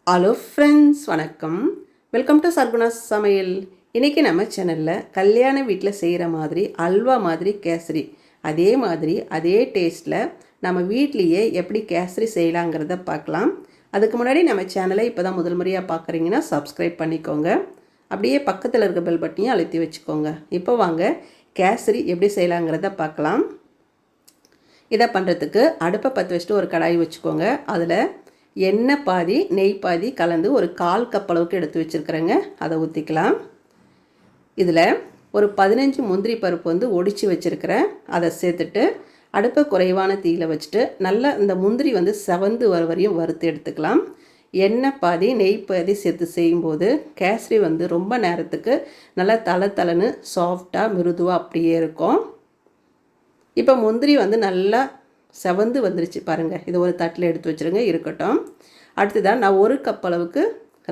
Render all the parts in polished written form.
Hello friends, வணக்கம். Welcome to Sargunas சமையல். இன்றைக்கி நம்ம சேனலில் கல்யாண வீட்டில் செய்கிற மாதிரி அல்வா மாதிரி கேசரி, அதே மாதிரி அதே டேஸ்ட்டில் நம்ம வீட்லேயே எப்படி கேசரி செய்யலாங்கிறத பார்க்கலாம். அதுக்கு முன்னாடி நம்ம சேனலை இப்போ தான் முதல் முறையாக பார்க்குறீங்கன்னா சப்ஸ்கிரைப் பண்ணிக்கோங்க. அப்படியே பக்கத்தில் இருக்க பெல் பட்டனையும் அழுத்தி வச்சுக்கோங்க. இப்போ வாங்க கேசரி எப்படி செய்யலாங்கிறத பார்க்கலாம். இதை பண்ணுறதுக்கு அடுப்பை பற்ற வச்சுட்டு ஒரு கடாய் வச்சுக்கோங்க. அதில் எண்ணெய் பாதி நெய் பாதி கலந்து ஒரு 1/4 கப் அளவுக்கு எடுத்து வச்சுருக்கிறேங்க. அதை ஊற்றிக்கலாம். இதில் ஒரு 15 முந்திரி பருப்பு ஒடிச்சு வச்சுருக்கிறேன். அதை சேர்த்துட்டு அடுப்பை குறைவான தீயில் வச்சுட்டு நல்லா இந்த முந்திரி செவந்து வர வரையும் வறுத்து எடுத்துக்கலாம். எண்ணெய் பாதி நெய் பாதி சேர்த்து செய்யும்போது கேசரி ரொம்ப நேரத்துக்கு நல்லா தளன்னு சாஃப்டாக மிருதுவாக அப்படியே இருக்கும். இப்போ முந்திரி நல்லா செவந்து வந்துருச்சு பாருங்கள். இதை ஒரு தட்டில் எடுத்து வச்சுருங்க, இருக்கட்டும். அடுத்ததான் நான் 1 கப் அளவுக்கு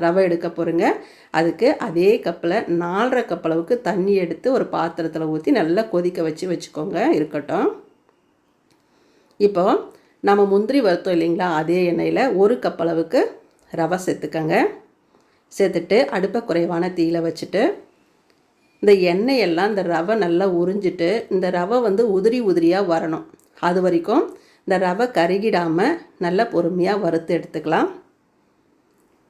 ரவை எடுக்க போகிறேங்க. அதுக்கு அதே கப்பில் 4.5 கப் அளவுக்கு தண்ணி எடுத்து ஒரு பாத்திரத்தில் ஊற்றி நல்லா கொதிக்க வச்சுக்கோங்க, இருக்கட்டும். இப்போ நம்ம முந்திரி வறுத்தோம் இல்லைங்களா, அதே எண்ணெயில் 1 கப் அளவுக்கு ரவை சேர்த்துக்கங்க. சேர்த்துட்டு அடுப்பை குறைவான தீயில் வச்சுட்டு இந்த எண்ணெயெல்லாம் இந்த ரவை நல்லா உறிஞ்சிட்டு இந்த ரவை உதிரி உதிரியாக வரணும். அது வரைக்கும் இந்த ரவை கருகிடாமல் நல்லா பொறுமையாக வறுத்து எடுத்துக்கலாம்.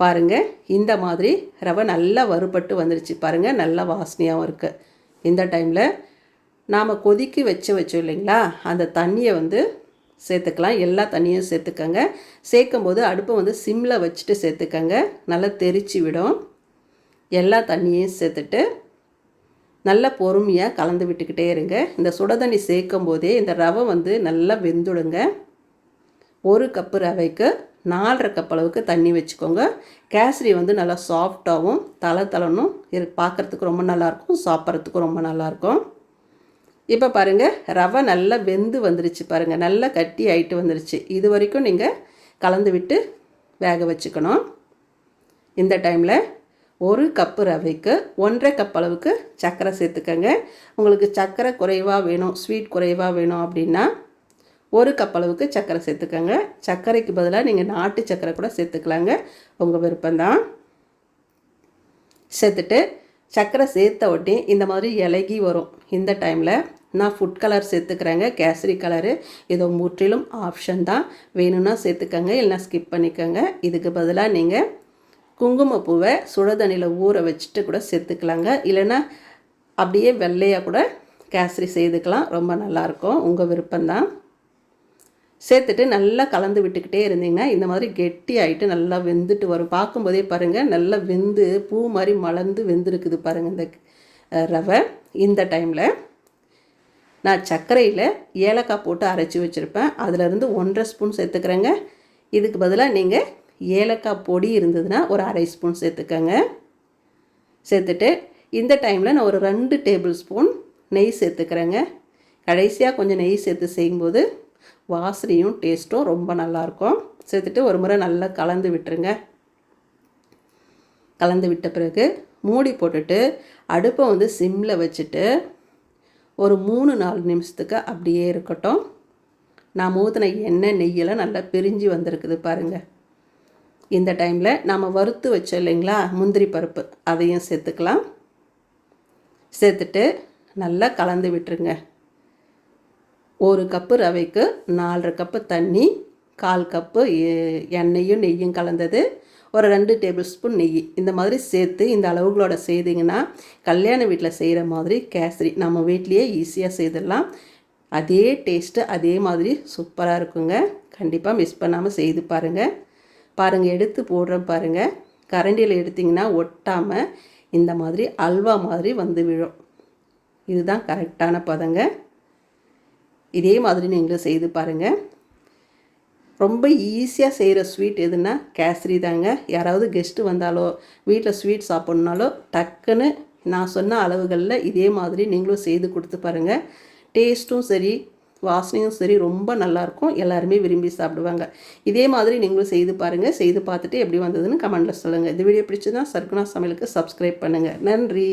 பாருங்கள், இந்த மாதிரி ரவை நல்லா வறுபட்டு வந்துருச்சு பாருங்கள். நல்லா வாசனையாகவும் இருக்குது. இந்த டைமில் நாம் கொதிக்க வச்சோம் இல்லைங்களா, அந்த தண்ணியை சேர்த்துக்கலாம். எல்லா தண்ணியும் சேர்த்துக்கங்க. சேர்க்கும்போது அடுப்பை சிம்மில் வச்சுட்டு சேர்த்துக்கங்க. நல்லா தெரிச்சு விடும். எல்லா தண்ணியையும் சேர்த்துட்டு நல்லா பொறுமையாக கலந்து விட்டுக்கிட்டே இருங்க. இந்த சுட தண்ணி சேர்க்கும் போதே இந்த ரவை நல்லா வெந்துடுங்க. 1 கப்பு ரவைக்கு 4.5 கப் அளவுக்கு தண்ணி வச்சுக்கோங்க. கேசரி நல்லா சாஃப்டாகவும் தளனும் பார்க்குறதுக்கு ரொம்ப நல்லாயிருக்கும், சாப்பிட்றதுக்கும் ரொம்ப நல்லாயிருக்கும். இப்போ பாருங்கள், ரவை நல்லா வெந்து வந்துருச்சு பாருங்கள். நல்லா கட்டி ஆகிட்டு வந்துருச்சு. இது வரைக்கும் நீங்கள் கலந்து விட்டு வேக வச்சுக்கணும். இந்த டைமில் 1 கப்பு ரவைக்கு 1.5 கப் அளவுக்கு சர்க்கரை சேர்த்துக்கங்க. உங்களுக்கு சர்க்கரை குறைவாக வேணும், ஸ்வீட் குறைவாக வேணும் அப்படின்னா 1 கப் அளவுக்கு சர்க்கரை சேர்த்துக்கங்க. சர்க்கரைக்கு பதிலாக நீங்கள் நாட்டு சர்க்கரை கூட சேர்த்துக்கலாங்க, உங்கள் விருப்பம்தான். சேர்த்துட்டு சர்க்கரை சேர்த்த உடனே இந்த மாதிரி இலகி வரும். இந்த டைமில் நான் ஃபுட் கலர் சேர்த்துக்கிறேங்க, கேசரி கலரு. இது முற்றிலும் ஆப்ஷன் தான். வேணும்னா சேர்த்துக்கங்க, இல்லைனா ஸ்கிப் பண்ணிக்கோங்க. இதுக்கு பதிலாக நீங்கள் குங்குமப்பூவை சுடுதண்ணியில் ஊற வச்சுட்டு கூட சேர்த்துக்கலாங்க. இல்லைன்னா அப்படியே வெள்ளையாக கூட கேசரி செய்துக்கலாம், ரொம்ப நல்லாயிருக்கும், உங்கள் விருப்பம்தான். சேர்த்துட்டு நல்லா கலந்து விட்டுக்கிட்டே இருந்தீங்கன்னா இந்த மாதிரி கெட்டி ஆகிட்டு நல்லா வெந்துட்டு வரும். பார்க்கும்போதே பாருங்கள், நல்லா வெந்து பூ மாதிரி மலர்ந்து வெந்திருக்குது பாருங்கள் இந்த ரவை. இந்த டைமில் நான் சர்க்கரையில் ஏலக்காய் போட்டு அரைச்சி வச்சுருப்பேன், அதிலேருந்து 1.5 ஸ்பூன் சேர்த்துக்கிறேங்க. இதுக்கு பதிலாக நீங்கள் ஏலக்காய் பொடி இருந்ததுன்னா ஒரு 1/2 ஸ்பூன் சேர்த்துக்கங்க. சேர்த்துட்டு இந்த டைமில் நான் ஒரு 2 டேபிள் ஸ்பூன் நெய் சேர்த்துக்கிறேங்க. கடைசியாக கொஞ்சம் நெய் சேர்த்து செய்யும்போது வாசனையும் டேஸ்ட்டும் ரொம்ப நல்லாயிருக்கும். சேர்த்துட்டு ஒரு முறை நல்லா கலந்து விட்டுருங்க. கலந்து விட்ட பிறகு மூடி போட்டுட்டு அடுப்பை சிம்மில் வச்சுட்டு ஒரு 3-4 நிமிஷத்துக்கு அப்படியே இருக்கட்டும். நான் ஊற்றின எண்ணெய் நெய்யெல்லாம் நல்லா பிரிஞ்சு வந்திருக்குது பாருங்கள். இந்த டைமில் நாம் வறுத்து வச்சோம் இல்லைங்களா முந்திரி பருப்பு, அதையும் சேர்த்துக்கலாம். சேர்த்துட்டு நல்லா கலந்து விட்டுருங்க. 1 கப்பு ரவைக்கு 4.5 கப்பு தண்ணி, 1/4 கப்பு எண்ணெயும் நெய்யும் கலந்தது, ஒரு 2 டேபிள் ஸ்பூன் நெய். இந்த மாதிரி சேர்த்து இந்த அளவுகளோட செய்திங்கன்னா கல்யாண வீட்டில் செய்கிற மாதிரி கேசரி நம்ம வீட்லேயே ஈஸியாக செய்திடலாம். அதே டேஸ்ட்டு அதே மாதிரி சூப்பராக இருக்குங்க. கண்டிப்பாக மிஸ் பண்ணாமல் செய்து பாருங்கள். எடுத்து போடுறேன் பாருங்கள். கரண்டியில் எடுத்திங்கன்னா ஒட்டாமல் இந்த மாதிரி அல்வா மாதிரி விழும். இதுதான் கரெக்டான பதங்க. இதே மாதிரி நீங்களும் செய்து பாருங்கள். ரொம்ப ஈஸியாக செய்கிற ஸ்வீட் எதுனா கேசரி தாங்க. யாராவது கெஸ்ட்டு வந்தாலோ வீட்டில் ஸ்வீட் சாப்பிட்ணுனாலோ டக்குன்னு நான் சொன்ன அளவுகளில் இதே மாதிரி நீங்களும் செய்து கொடுத்து பாருங்கள். டேஸ்ட்டும் சரி வாசனையும் சரி ரொம்ப நல்லாயிருக்கும். எல்லாருமே விரும்பி சாப்பிடுவாங்க. இதே மாதிரி நீங்களும் செய்து பாருங்கள். செய்து பார்த்துட்டு எப்படி வந்ததுன்னு கமெண்ட்டில் சொல்லுங்கள். இந்த வீடியோ பிடிச்சதுன்னா சர்குணா சமையலுக்கு சப்ஸ்கிரைப் பண்ணுங்கள். நன்றி.